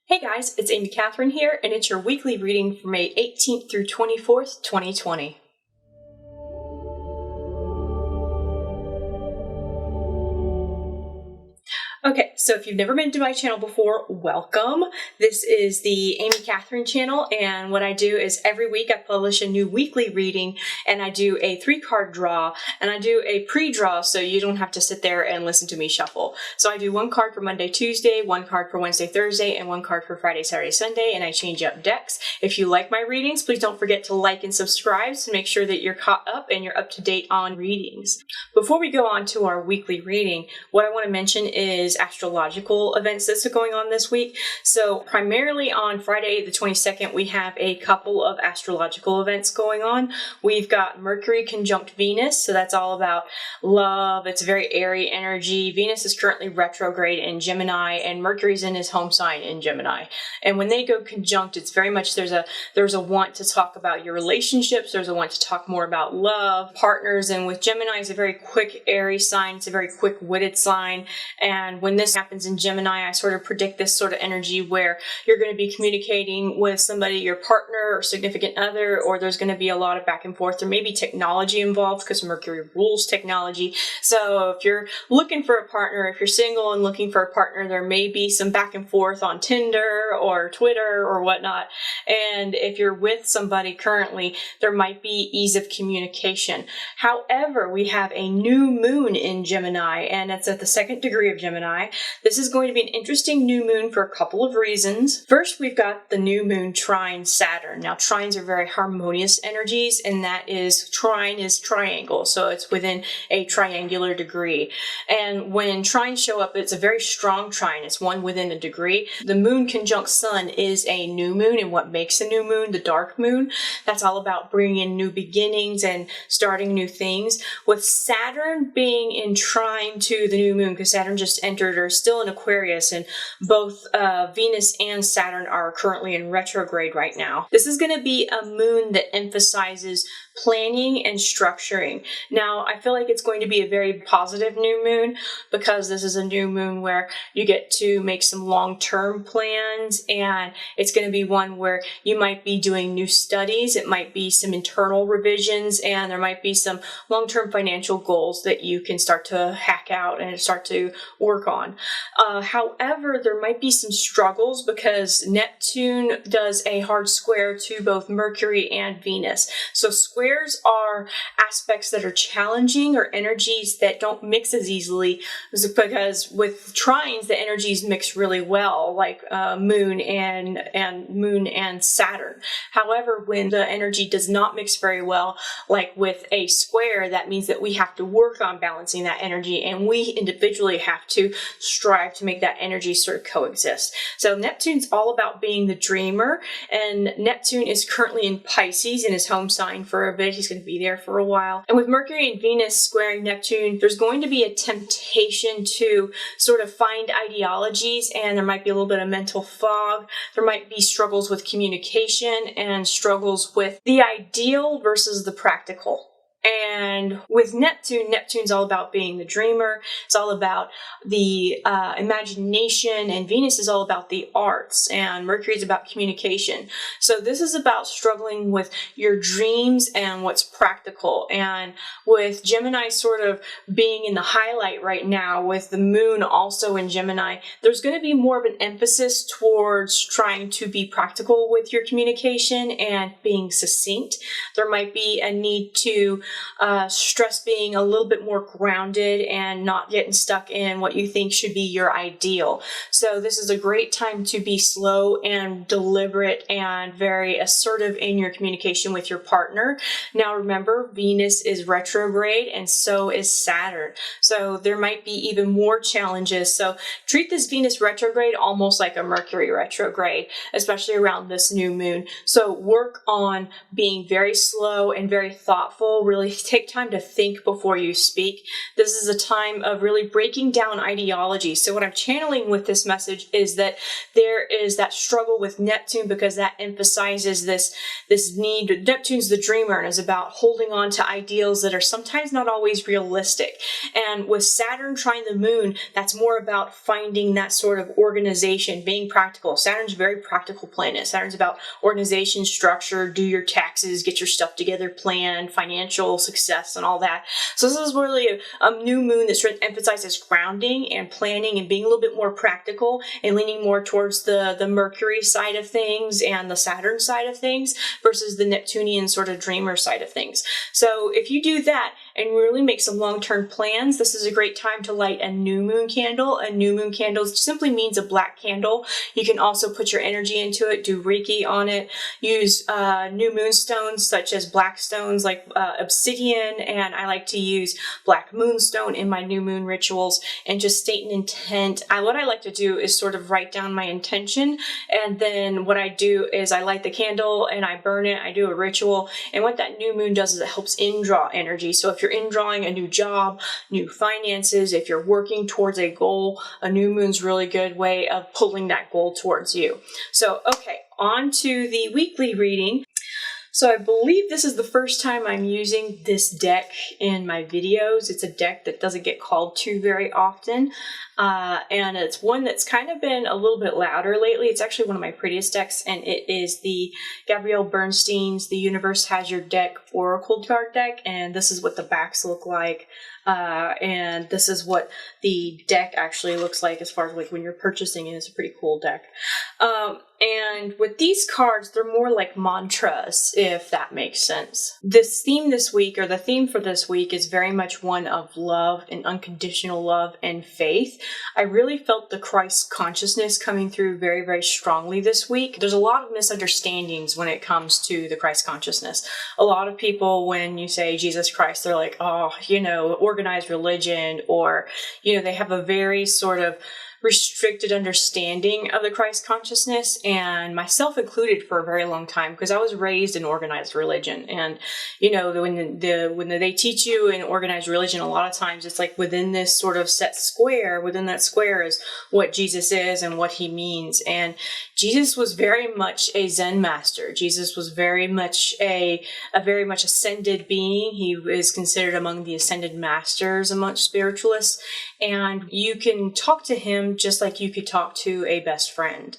Hey guys, it's Amy Catherine here, and it's your weekly reading for May 18th through 24th, 2020. Okay, so if you've never been to my channel before, welcome. This is the Amy Catherine channel, and what I do is every week I publish a new weekly reading, and I do a 3-card draw, and I do a pre-draw so you don't have to sit there and listen to me shuffle. So I do 1 card for Monday, Tuesday, 1 card for Wednesday, Thursday, and 1 card for Friday, Saturday, Sunday, and I change up decks. If you like my readings, please don't forget to like and subscribe to make sure that you're caught up and you're up to date on readings. Before we go on to our weekly reading, what I want to mention is astrological events that's going on this week. So primarily on Friday the 22nd, we have a couple of astrological events going on. We've got Mercury conjunct Venus, so that's all about love. It's very airy energy. Venus is currently retrograde in Gemini, and Mercury's in his home sign in Gemini. And when they go conjunct, it's very much there's a want to talk about your relationships. There's a want to talk more about love, partners, and with Gemini, it's a very quick, airy sign. It's a very quick-witted sign, and when this happens in Gemini, I sort of predict this sort of energy where you're going to be communicating with somebody, your partner or significant other, or there's going to be a lot of back and forth. There may be technology involved because Mercury rules technology. So if you're looking for a partner, if you're single and looking for a partner, there may be some back and forth on Tinder or Twitter or whatnot. And if you're with somebody currently, there might be ease of communication. However, we have a new moon in Gemini, and it's at the 2nd degree of Gemini. This is going to be an interesting new moon for a couple of reasons. First, we've got the new moon trine Saturn. Now, trines are very harmonious energies, and that is, trine is triangle, so it's within a triangular degree. And when trines show up, it's a very strong trine. It's one within a degree. The moon conjunct sun is a new moon, and what makes a new moon? The dark moon. That's all about bringing in new beginnings and starting new things. With Saturn being in trine to the new moon, because Saturn just entered or still in Aquarius, and both Venus and Saturn are currently in retrograde right now. This is going to be a moon that emphasizes planning and structuring. Now, I feel like it's going to be a very positive new moon because this is a new moon where you get to make some long-term plans, and it's going to be one where you might be doing new studies. It might be some internal revisions, and there might be some long-term financial goals that you can start to hack out and start to work on. However, there might be some struggles because Neptune does a hard square to both Mercury and Venus. So squares are aspects that are challenging or energies that don't mix as easily, because with trines, the energies mix really well, like Moon and Saturn. However, when the energy does not mix very well, like with a square, that means that we have to work on balancing that energy, and we individually have to strive to make that energy sort of coexist. So Neptune's all about being the dreamer, and Neptune is currently in Pisces in his home sign for a bit. He's going to be there for a while. And with Mercury and Venus squaring Neptune, there's going to be a temptation to sort of find ideologies, and there might be a little bit of mental fog. There might be struggles with communication and struggles with the ideal versus the practical. And with Neptune, Neptune's all about being the dreamer. It's all about the imagination, and Venus is all about the arts, and Mercury is about communication. So this is about struggling with your dreams and what's practical. And with Gemini sort of being in the highlight right now, with the moon also in Gemini, there's going to be more of an emphasis towards trying to be practical with your communication and being succinct. There might be a need to stress being a little bit more grounded and not getting stuck in what you think should be your ideal. So this is a great time to be slow and deliberate and very assertive in your communication with your partner. Now remember, Venus is retrograde, and so is Saturn. So there might be even more challenges. So treat this Venus retrograde almost like a Mercury retrograde, especially around this new moon. So work on being very slow and very thoughtful, really really take time to think before you speak. This is a time of really breaking down ideology. So what I'm channeling with this message is that there is that struggle with Neptune, because that emphasizes this need. Neptune's the dreamer and is about holding on to ideals that are sometimes not always realistic. And with Saturn trine the moon, that's more about finding that sort of organization, being practical. Saturn's a very practical planet. Saturn's about organization, structure, do your taxes, get your stuff together, plan, financial success, and all that. So this is really a new moon that sort of emphasizes grounding and planning and being a little bit more practical and leaning more towards the Mercury side of things and the Saturn side of things versus the Neptunian sort of dreamer side of things. So if you do that and really make some long-term plans, this is a great time to light a new moon candle. A new moon candle simply means a black candle. You can also put your energy into it, do Reiki on it, use new moon stones such as black stones like obsidian, and I like to use black moonstone in my new moon rituals, and just state an intent. What I like to do is sort of write down my intention, and then what I do is I light the candle and I burn it, I do a ritual, and what that new moon does is it helps indraw energy. So if you're indrawing a new job, new finances, if you're working towards a goal, a new moon's really good way of pulling that goal towards you. So, okay, on to the weekly reading. So I believe this is the first time I'm using this deck in my videos. It's a deck that doesn't get called to very often. And it's one that's kind of been a little bit louder lately. It's actually one of my prettiest decks, and it is the Gabrielle Bernstein's The Universe Has Your Deck Oracle card deck, and this is what the backs look like. And this is what the deck actually looks like as far as like when you're purchasing it. It's a pretty cool deck. And with these cards, they're more like mantras, if that makes sense. This theme this week, or the theme for this week, is very much one of love and unconditional love and faith. I really felt the Christ consciousness coming through very, very strongly this week. There's a lot of misunderstandings when it comes to the Christ consciousness. A lot of people, when you say Jesus Christ, they're like, oh, organized religion, or, they have a very sort of restricted understanding of the Christ consciousness, and myself included for a very long time, because I was raised in organized religion. And when they teach you in organized religion, a lot of times it's like within this sort of set square. Within that square is what Jesus is and what he means. And Jesus was very much a Zen master. Jesus was very much a very much ascended being. He is considered among the ascended masters amongst spiritualists, and you can talk to him just like you could talk to a best friend.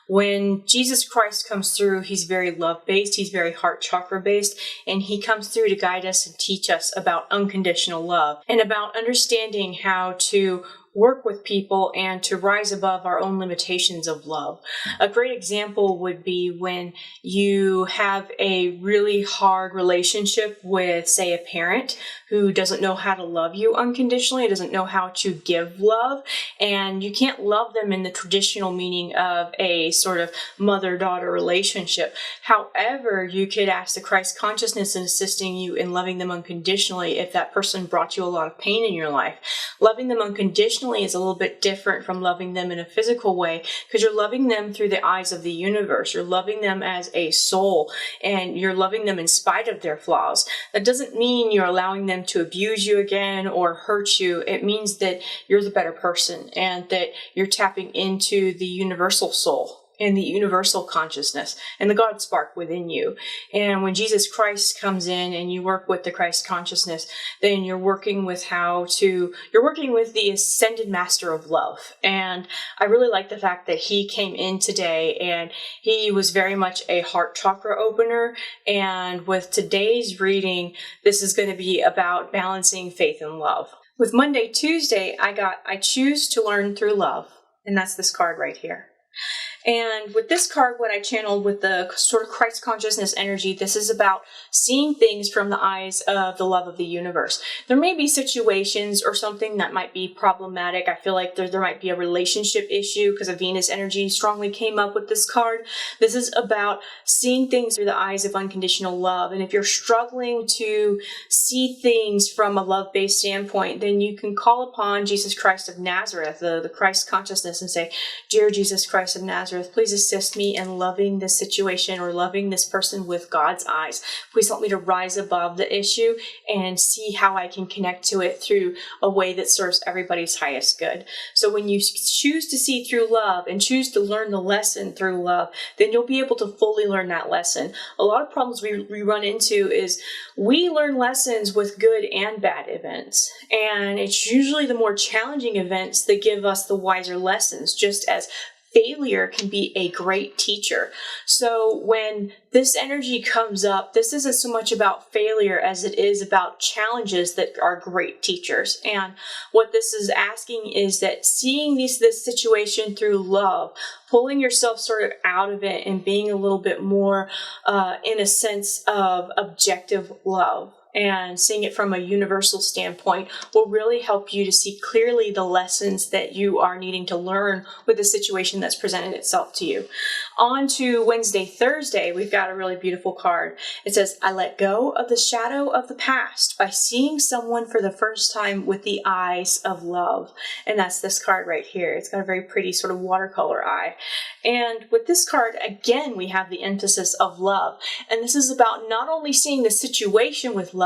When Jesus Christ comes through, he's very love-based, he's very heart chakra-based, and he comes through to guide us and teach us about unconditional love and about understanding how to work with people and to rise above our own limitations of love. A great example would be when you have a really hard relationship with, say, a parent who doesn't know how to love you unconditionally, doesn't know how to give love, and you can't love them in the traditional meaning of a sort of mother-daughter relationship. However, you could ask the Christ consciousness in assisting you in loving them unconditionally if that person brought you a lot of pain in your life. Loving them unconditionally is a little bit different from loving them in a physical way, because you're loving them through the eyes of the universe. You're loving them as a soul, and you're loving them in spite of their flaws. That doesn't mean you're allowing them to abuse you again or hurt you. It means that you're the better person and that you're tapping into the universal soul and the universal consciousness and the God spark within you. And when Jesus Christ comes in and you work with the Christ consciousness, then you're working with the ascended master of love. And I really like the fact that he came in today and he was very much a heart chakra opener. And with today's reading, this is going to be about balancing faith and love. With Monday, Tuesday, I choose to learn through love. And that's this card right here. And with this card, what I channeled with the sort of Christ consciousness energy, this is about seeing things from the eyes of the love of the universe. There may be situations or something that might be problematic. I feel like there might be a relationship issue because a Venus energy strongly came up with this card. This is about seeing things through the eyes of unconditional love. And if you're struggling to see things from a love-based standpoint, then you can call upon Jesus Christ of Nazareth, the Christ consciousness, and say, "Dear Jesus Christ of Nazareth, Earth, please assist me in loving this situation or loving this person with God's eyes. Please help me to rise above the issue and see how I can connect to it through a way that serves everybody's highest good. So when you choose to see through love and choose to learn the lesson through love, then you'll be able to fully learn that lesson. A lot of problems we run into is we learn lessons with good and bad events. And it's usually the more challenging events that give us the wiser lessons, just as failure can be a great teacher. So when this energy comes up, this isn't so much about failure as it is about challenges that are great teachers. And what this is asking is that seeing this situation through love, pulling yourself sort of out of it and being a little bit more in a sense of objective love, and seeing it from a universal standpoint will really help you to see clearly the lessons that you are needing to learn with the situation that's presented itself to you. On to Wednesday, Thursday, we've got a really beautiful card. It says, I let go of the shadow of the past by seeing someone for the first time with the eyes of love. And that's this card right here. It's got a very pretty sort of watercolor eye. And with this card, again, we have the emphasis of love. And this is about not only seeing the situation with love,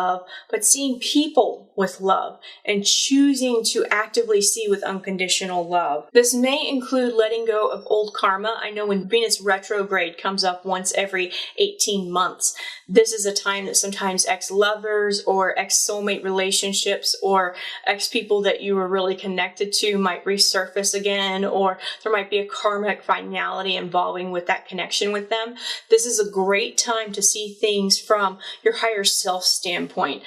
but seeing people with love and choosing to actively see with unconditional love. This may include letting go of old karma. I know when Venus retrograde comes up once every 18 months, this is a time that sometimes ex-lovers or ex-soulmate relationships or ex-people that you were really connected to might resurface again, or there might be a karmic finality involving with that connection with them. This is a great time to see things from your higher self standpoint.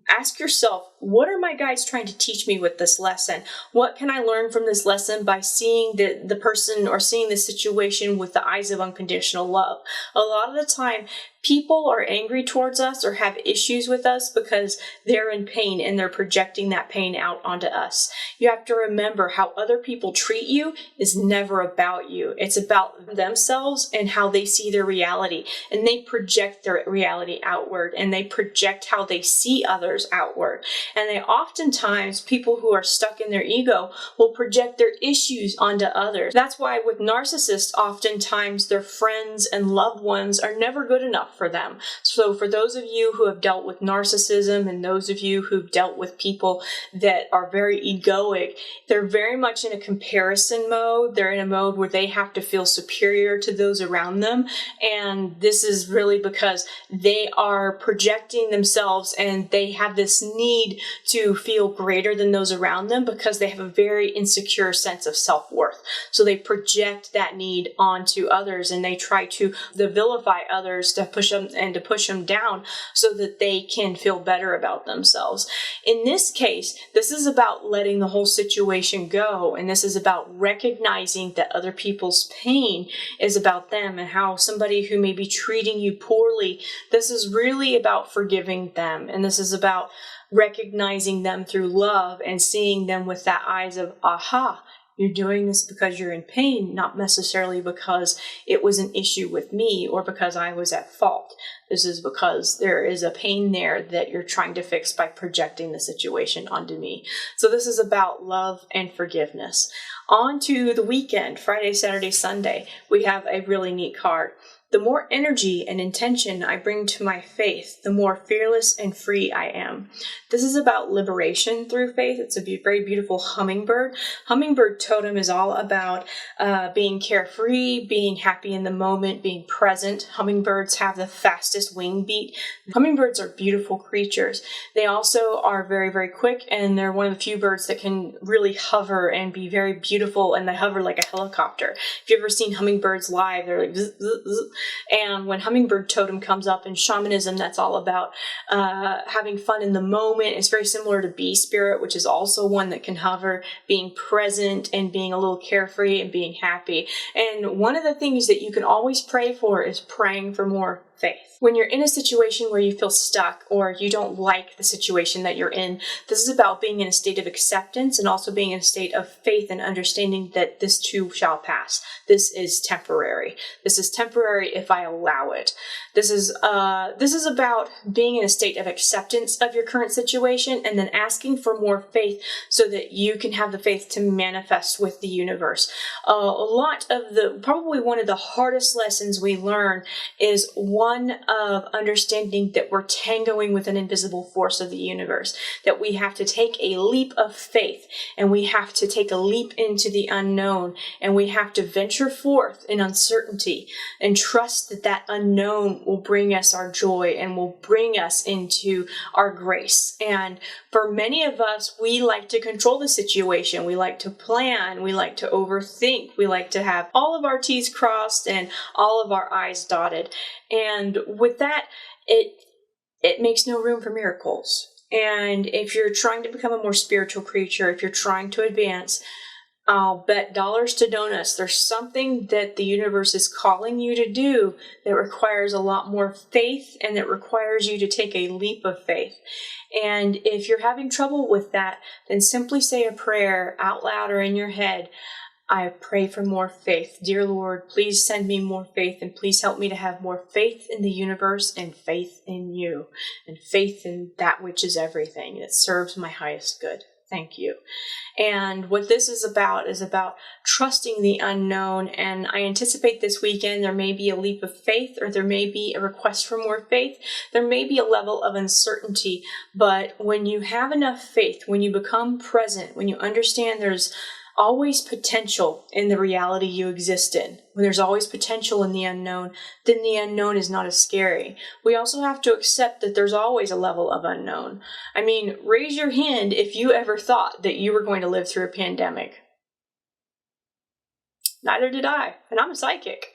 Ask yourself, what are my guides trying to teach me with this lesson? What can I learn from this lesson by seeing the person or seeing the situation with the eyes of unconditional love? A lot of the time, people are angry towards us or have issues with us because they're in pain and they're projecting that pain out onto us. You have to remember how other people treat you is never about you. It's about themselves and how they see their reality. And they project their reality outward, and they project how they see others outward. And they oftentimes, people who are stuck in their ego will project their issues onto others. That's why with narcissists, oftentimes their friends and loved ones are never good enough for them. So for those of you who have dealt with narcissism and those of you who've dealt with people that are very egoic, they're very much in a comparison mode. They're in a mode where they have to feel superior to those around them. And this is really because they are projecting themselves and they have this need to feel greater than those around them because they have a very insecure sense of self-worth. So they project that need onto others and they try to vilify others to push them down so that they can feel better about themselves. In this case, this is about letting the whole situation go, and this is about recognizing that other people's pain is about them and how somebody who may be treating you poorly, this is really about forgiving them, and this is about recognizing them through love and seeing them with that eyes of, aha, you're doing this because you're in pain, not necessarily because it was an issue with me or because I was at fault. This is because there is a pain there that you're trying to fix by projecting the situation onto me. So this is about love and forgiveness. On to the weekend, Friday, Saturday, Sunday, we have a really neat card. The more energy and intention I bring to my faith, the more fearless and free I am. This is about liberation through faith. It's a very beautiful hummingbird. Hummingbird totem is all about being carefree, being happy in the moment, being present. Hummingbirds have the fastest wing beat. Hummingbirds are beautiful creatures. They also are very, very quick, and they're one of the few birds that can really hover and be very beautiful, and they hover like a helicopter. If you've ever seen hummingbirds live, they're like zzz, zzz, zzz. And when hummingbird totem comes up in shamanism, that's all about having fun in the moment. It's very similar to bee spirit, which is also one that can hover, being present and being a little carefree and being happy. And one of the things that you can always pray for is praying for more faith. When you're in a situation where you feel stuck or you don't like the situation that you're in, this is about being in a state of acceptance and also being in a state of faith and understanding that this too shall pass. This is temporary. This is temporary if I allow it. This is about being in a state of acceptance of your current situation and then asking for more faith so that you can have the faith to manifest with the universe. Probably one of the hardest lessons we learn is one of understanding that we're tangoing with an invisible force of the universe, that we have to take a leap of faith and we have to take a leap into the unknown and we have to venture forth in uncertainty and trust that that unknown will bring us our joy and will bring us into our grace. And for many of us, we like to control the situation. We like to plan. We like to overthink. We like to have all of our T's crossed and all of our I's dotted. And with that, it makes no room for miracles. And if you're trying to become a more spiritual creature, if you're trying to advance, I'll bet dollars to donuts there's something that the universe is calling you to do that requires a lot more faith and that requires you to take a leap of faith. And if you're having trouble with that, then simply say a prayer out loud or in your head. I pray for more faith. Dear Lord, please send me more faith and please help me to have more faith in the universe and faith in you and faith in that which is everything that serves my highest good. Thank you. And what this is about trusting the unknown. And I anticipate this weekend there may be a leap of faith or there may be a request for more faith. There may be a level of uncertainty. But when you have enough faith, when you become present, when you understand there's always potential in the reality you exist in, when there's always potential in the unknown, then the unknown is not as scary. We also have to accept that there's always a level of unknown. I mean, raise your hand if you ever thought that you were going to live through a pandemic. Neither did I, and I'm a psychic.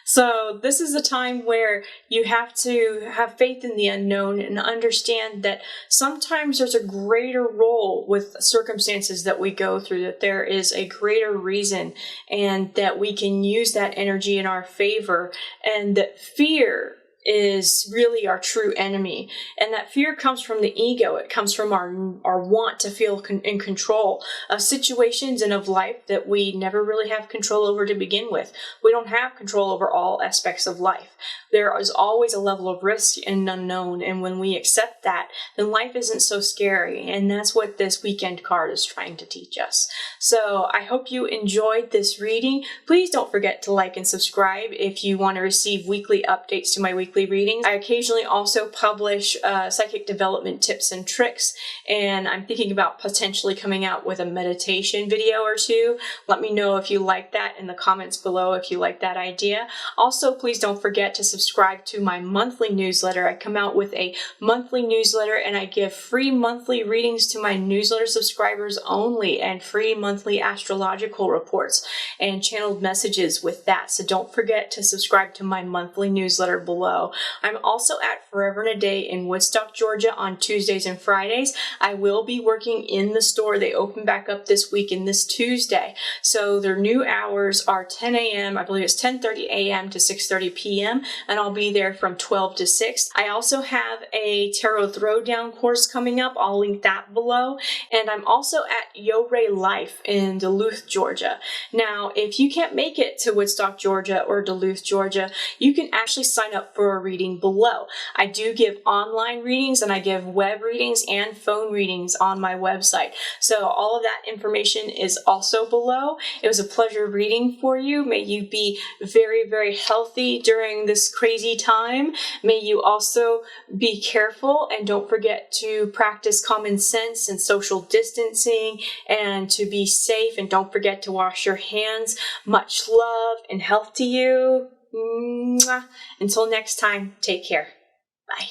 So this is a time where you have to have faith in the unknown and understand that sometimes there's a greater role with circumstances that we go through, that there is a greater reason and that we can use that energy in our favor, and that fear is really our true enemy. And that fear comes from the ego. It comes from our want to feel in control of situations and of life that we never really have control over to begin with. We don't have control over all aspects of life. There is always a level of risk and unknown. And when we accept that, then life isn't so scary. And that's what this weekend card is trying to teach us. So I hope you enjoyed this reading. Please don't forget to like and subscribe if you want to receive weekly updates to my weekly readings. I occasionally also publish psychic development tips and tricks, and I'm thinking about potentially coming out with a meditation video or two. Let me know if you like that in the comments below if you like that idea. Also, please don't forget to subscribe to my monthly newsletter. I come out with a monthly newsletter and I give free monthly readings to my newsletter subscribers only, and free monthly astrological reports and channeled messages with that. So don't forget to subscribe to my monthly newsletter below. I'm also at Forever in a Day in Woodstock, Georgia on Tuesdays and Fridays. I will be working in the store. They open back up this week and this Tuesday. So their new hours are 10 a.m. I believe it's 10:30 a.m. to 6:30 p.m. and I'll be there from 12 to 6. I also have a Tarot Throwdown course coming up. I'll link that below. And I'm also at Yo Ray Life in Duluth, Georgia. Now, if you can't make it to Woodstock, Georgia or Duluth, Georgia, you can actually sign up for a reading below. I do give online readings and I give web readings and phone readings on my website. So all of that information is also below. It was a pleasure reading for you. May you be very, very healthy during this crazy time. May you also be careful and don't forget to practice common sense and social distancing and to be safe, and don't forget to wash your hands. Much love and health to you. Mwah. Until next time, take care. Bye.